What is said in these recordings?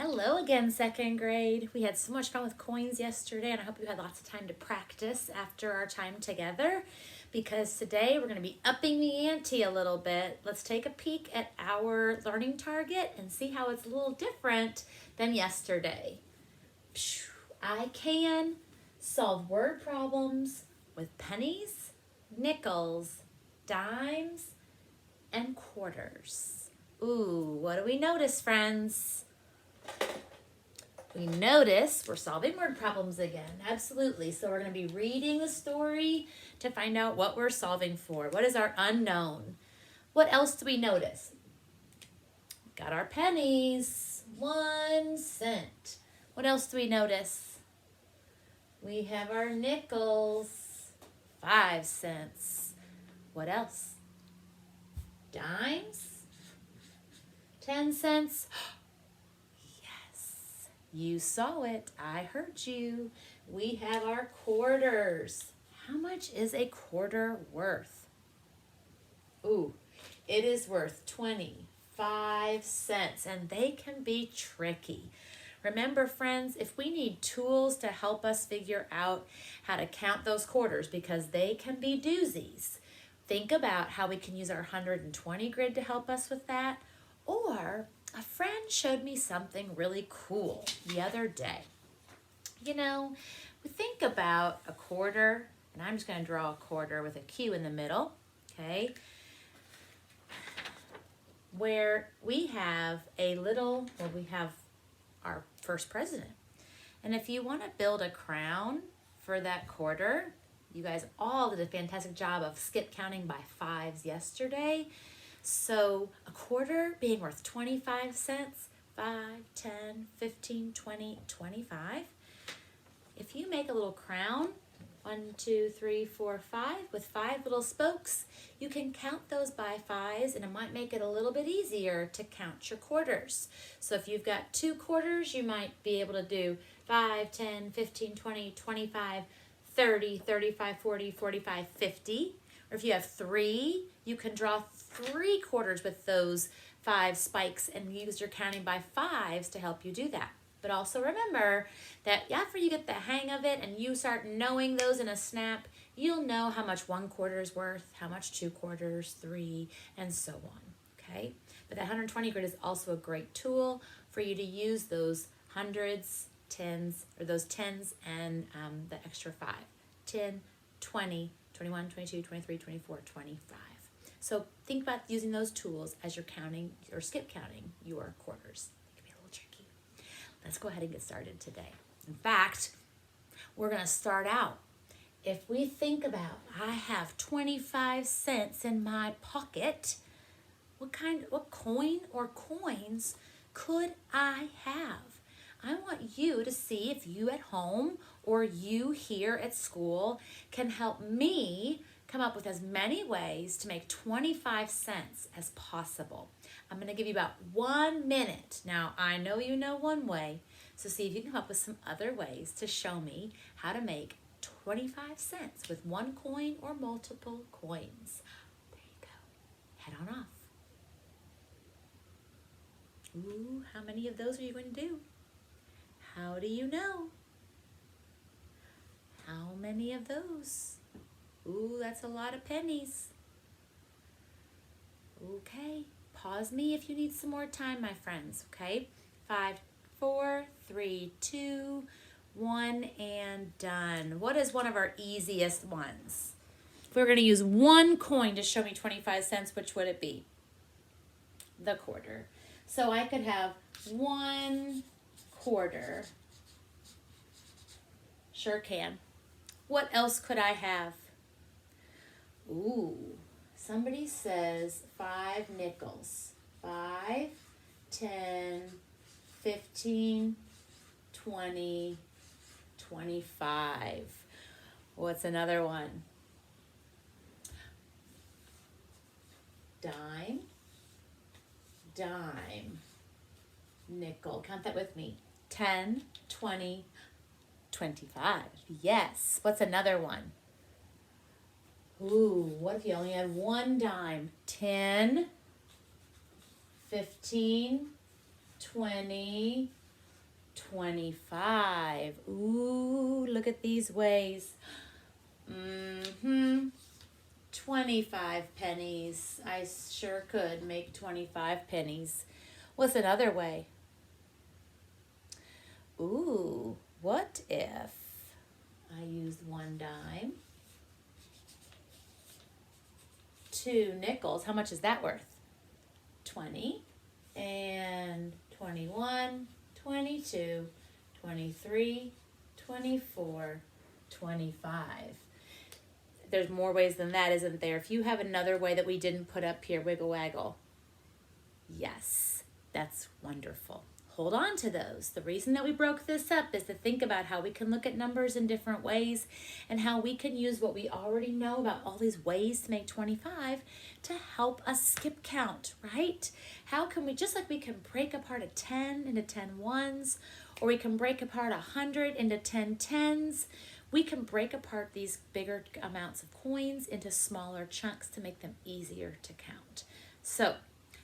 Hello again, second grade. We had so much fun with coins yesterday, and I hope you had lots of time to practice after our time together because today we're going to be upping the ante a little bit. Let's take a peek at our learning target and see how it's a little different than yesterday. I can solve word problems with pennies, nickels, dimes, and quarters. Ooh, what do we notice, friends? We notice we're solving word problems again. Absolutely. So we're going to be reading the story to find out what we're solving for. What is our unknown? What else do we notice? Got our pennies. 1 cent. What else do we notice? We have our nickels. 5 cents. What else? Dimes. 10 cents. You saw it. I heard you. We have our quarters. How much is a quarter worth? Ooh, it is worth 25 cents, and they can be tricky. Remember, friends, if we need tools to help us figure out how to count those quarters, because they can be doozies, think about how we can use our 120 grid to help us with that, or a friend showed me something really cool the other day. You know, we think about a quarter, and I'm just going to draw a quarter with a Q in the middle, okay, where we have we have our first president. And if you want to build a crown for that quarter, you guys all did a fantastic job of skip counting by fives yesterday. So a quarter being worth 25 cents, 5, 10, 15, 20, 25. If you make a little crown, 1, 2, 3, 4, 5, with 5 little spokes, you can count those by fives, and it might make it a little bit easier to count your quarters. So if you've got 2 quarters, you might be able to do 5, 10, 15, 20, 25, 30, 35, 40, 45, 50. Or if you have 3, you can draw 3 quarters with those 5 spikes and use your counting by fives to help you do that. But also remember that after you get the hang of it and you start knowing those in a snap, you'll know how much 1 quarter is worth, how much 2 quarters, 3, and so on, okay? But that 120 grid is also a great tool for you to use those hundreds, tens, or those tens and the extra 5. 10, 20, 21, 22, 23, 24, 25. So think about using those tools as you're counting or skip counting your quarters. It can be a little tricky. Let's go ahead and get started today. In fact, we're going to start out. If we think about, I have 25 cents in my pocket, what coin or coins could I have? I want you to see if you at home or you here at school can help me come up with as many ways to make 25 cents as possible. I'm going to give you about 1 minute. Now, I know you know one way, so see if you can come up with some other ways to show me how to make 25 cents with 1 coin or multiple coins. There you go. Head on off. Ooh, how many of those are you going to do? How do you know? How many of those? Ooh, that's a lot of pennies. Okay, pause me if you need some more time, my friends, okay? 5, 4, 3, 2, 1, and done. What is one of our easiest ones? If we're going to use 1 coin to show me 25 cents, which would it be? The quarter. So I could have 1 quarter. Sure can. What else could I have? Ooh, somebody says 5 nickels. 5, 10, 15, 20, 25. What's another one? Dime, dime, nickel. Count that with me. 10, 20, 25. Yes. What's another one? Ooh, what if you only had 1 dime? 10, 15, 20, 25. Ooh, look at these ways. 25 pennies. I sure could make 25 pennies. What's another way? Ooh, what if I used 1 dime, 2 nickels? How much is that worth? 20 and 21, 22, 23, 24, 25. There's more ways than that, isn't there? If you have another way that we didn't put up here, wiggle waggle. Yes, that's wonderful. Hold on to those. The reason that we broke this up is to think about how we can look at numbers in different ways and how we can use what we already know about all these ways to make 25 to help us skip count, right? How can we, just like we can break apart a 10 into 10 ones, or we can break apart 100 into 10 tens, we can break apart these bigger amounts of coins into smaller chunks to make them easier to count. So,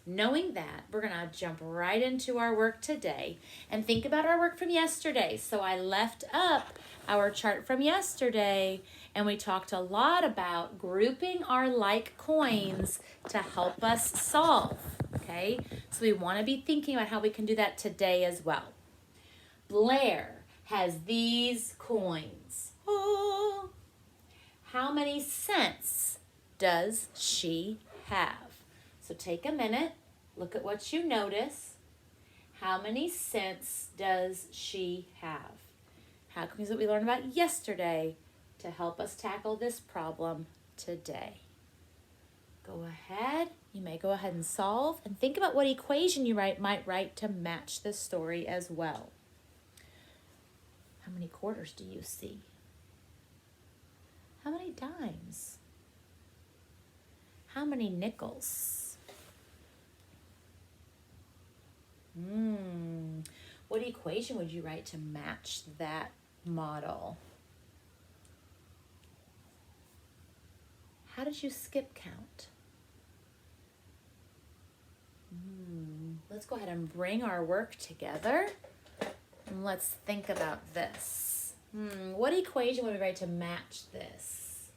knowing that, we're going to jump right into our work today and think about our work from yesterday. So I left up our chart from yesterday, and we talked a lot about grouping our like coins to help us solve, okay? So we want to be thinking about how we can do that today as well. Blair has these coins. Oh, how many cents does she have? So take a minute, look at what you notice. How many cents does she have? How can we use what we learned about yesterday to help us tackle this problem today? Go ahead. You may go ahead and solve and think about what equation you might write to match this story as well. How many quarters do you see? How many dimes? How many nickels? What equation would you write to match that model? How did you skip count? Let's go ahead and bring our work together and let's think about this. What equation would we write to match this?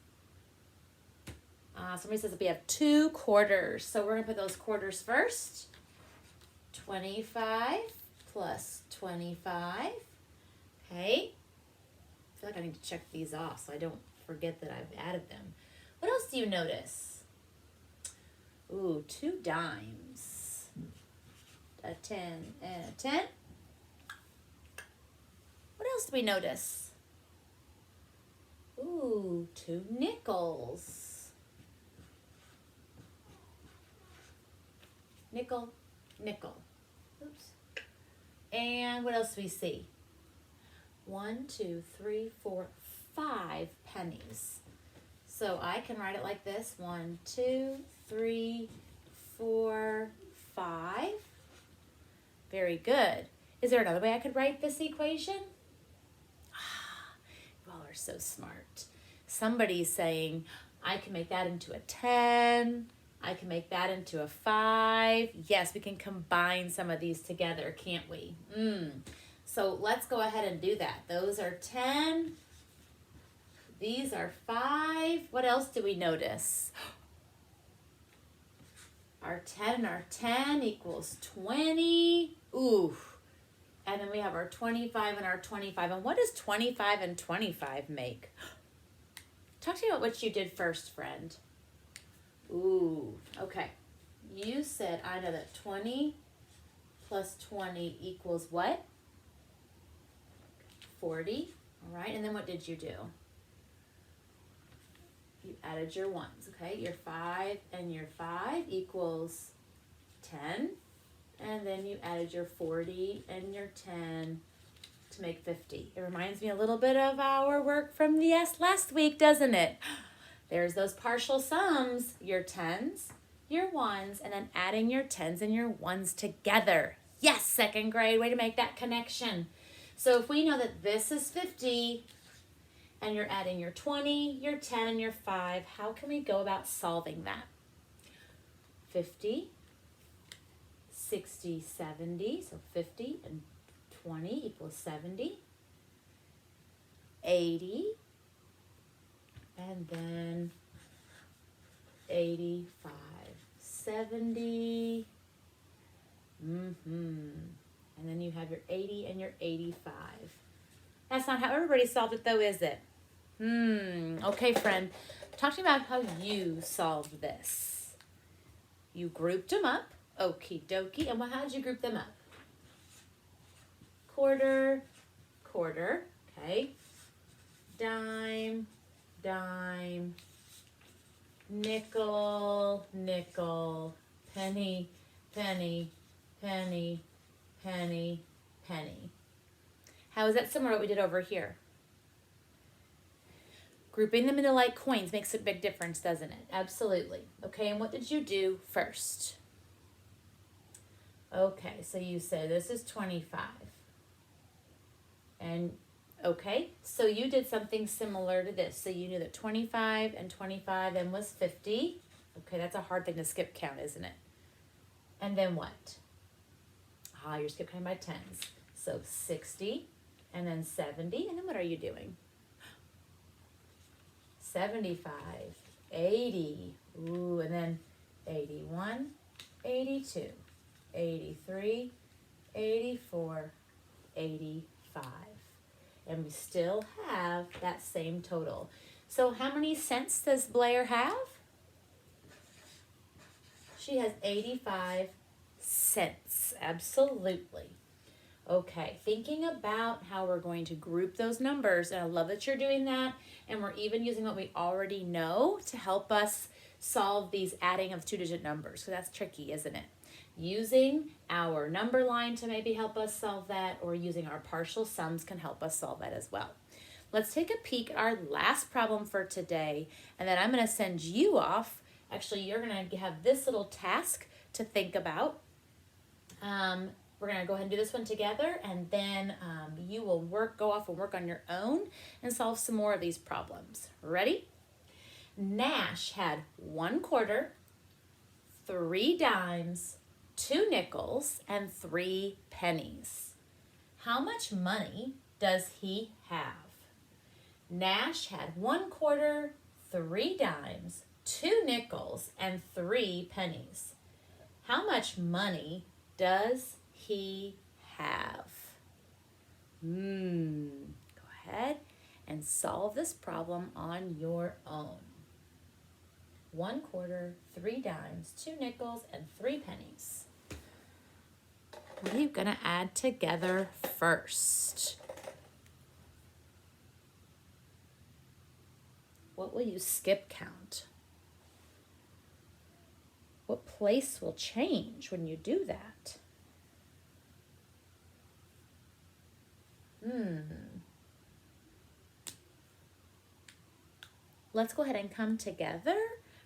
Somebody says that we have 2 quarters, so we're going to put those quarters first. 25 plus 25. Okay. I feel like I need to check these off so I don't forget that I've added them. What else do you notice? Ooh, 2 dimes. A 10 and a 10. What else do we notice? Ooh, 2 nickels. Nickel, nickel. Oops. And what else do we see? 1, 2, 3, 4, 5 pennies. So I can write it like this. 1, 2, 3, 4, 5. Very good. Is there another way I could write this equation? You all are so smart. Somebody's saying, I can make that into a 10. I can make that into a 5. Yes, we can combine some of these together, can't we? So let's go ahead and do that. Those are 10. These are 5. What else do we notice? Our 10 and our 10 equals 20. Ooh. And then we have our 25 and our 25. And what does 25 and 25 make? Talk to me about what you did first, friend. Ooh, okay. You said, I know that 20 plus 20 equals what? 40. All right, and then what did you do? You added your ones, okay? Your 5 and your 5 equals 10. And then you added your 40 and your 10 to make 50. It reminds me a little bit of our work from last week, doesn't it? There's those partial sums, your 10s, your 1s, and then adding your 10s and your 1s together. Yes, second grade, way to make that connection. So if we know that this is 50, and you're adding your 20, your 10, and your 5, how can we go about solving that? 50, 60, 70, so 50 and 20 equals 70, 80, and then 85, 70, and then you have your 80 and your 85. That's not how everybody solved it though, is it? Okay, friend. Talk to me about how you solved this. You grouped them up. Okie dokie. And how did you group them up? Quarter, quarter. Okay. Dime, dime. Nickel, nickel. Penny, penny, penny, penny, penny. How is that similar to what we did over here? Grouping them into like coins makes a big difference, doesn't it? Absolutely. Okay, and what did you do first? Okay, so you say this is 25. And okay, so you did something similar to this. So you knew that 25 and 25 then was 50. Okay, that's a hard thing to skip count, isn't it? And then what? You're skip counting by tens. So 60 and then 70. And then what are you doing? 75, 80, ooh, and then 81, 82, 83, 84, 85. And we still have that same total. So how many cents does Blair have? She has 85 cents, absolutely. Okay, thinking about how we're going to group those numbers, and I love that you're doing that, and we're even using what we already know to help us solve these adding of two-digit numbers, so that's tricky, isn't it? Using our number line to maybe help us solve that, or using our partial sums can help us solve that as well. Let's take a peek at our last problem for today, and then I'm going to send you off. Actually, you're going to have this little task to think about. We're going to go ahead and do this one together, and then you will go off and work on your own and solve some more of these problems. Ready? Nash had 1 quarter, 3 dimes, 2 nickels, and 3 pennies. How much money does he have? Nash had 1 quarter, 3 dimes, 2 nickels, and 3 pennies. How much money does he have? Go ahead and solve this problem on your own. 1 quarter, 3 dimes, 2 nickels, and 3 pennies. What are you going to add together first? What will you skip count? What place will change when you do that? Let's go ahead and come together.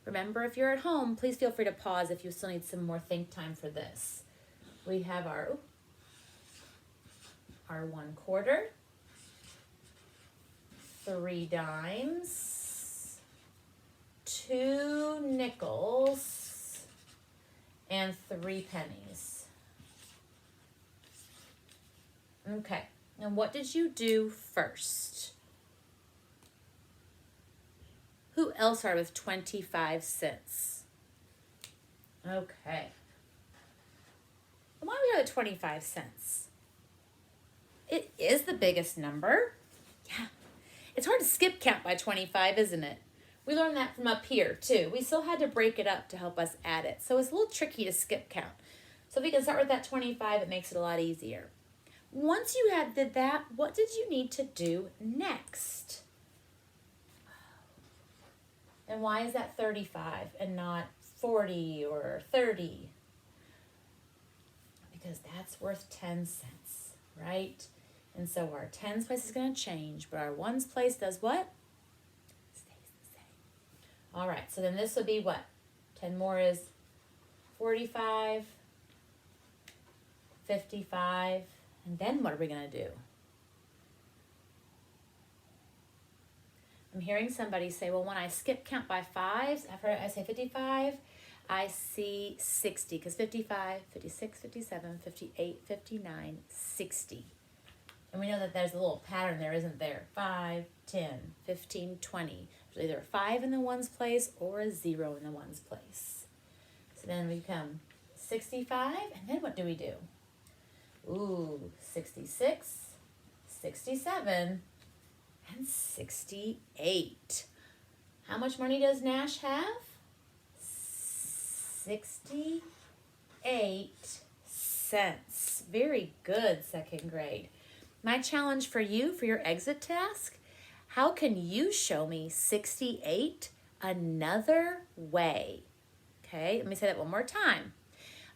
Remember, if you're at home, please feel free to pause if you still need some more think time for this. We have our 1 quarter, 3 dimes, 2 nickels, and 3 pennies. Okay, and what did you do first? Who else are with 25 cents? Okay. Why are we at 25 cents? It is the biggest number. Yeah. It's hard to skip count by 25, isn't it? We learned that from up here, too. We still had to break it up to help us add it. So it's a little tricky to skip count. So if we can start with that 25, it makes it a lot easier. Once you did that, what did you need to do next? And why is that 35 and not 40 or 30? Because that's worth 10 cents, right? And so our tens place is going to change, but our ones place does what? Stays the same. All right, so then this would be what? 10 more is 45, 55, and then what are we going to do? I'm hearing somebody say, well, when I skip count by fives, after I say 55, I see 60, because 55, 56, 57, 58, 59, 60. And we know that there's a little pattern there, isn't there? 5, 10, 15, 20. There's either a 5 in the ones place or a 0 in the ones place. So then we come 65, and then what do we do? Ooh, 66, 67, and 68. How much money does Nash have? 68 cents. Very good, second grade. My challenge for you for your exit task, how can you show me 68 another way? Okay, let me say that one more time.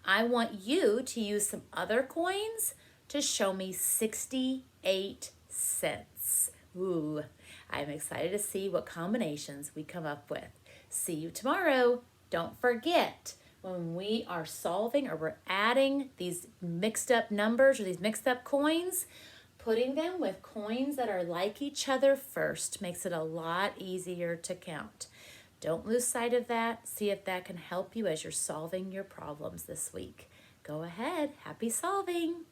I want you to use some other coins to show me 68 cents. Ooh, I'm excited to see what combinations we come up with. See you tomorrow. Don't forget, when we are solving or we're adding these mixed up numbers or these mixed up coins, putting them with coins that are like each other first makes it a lot easier to count. Don't lose sight of that. See if that can help you as you're solving your problems this week. Go ahead. Happy solving.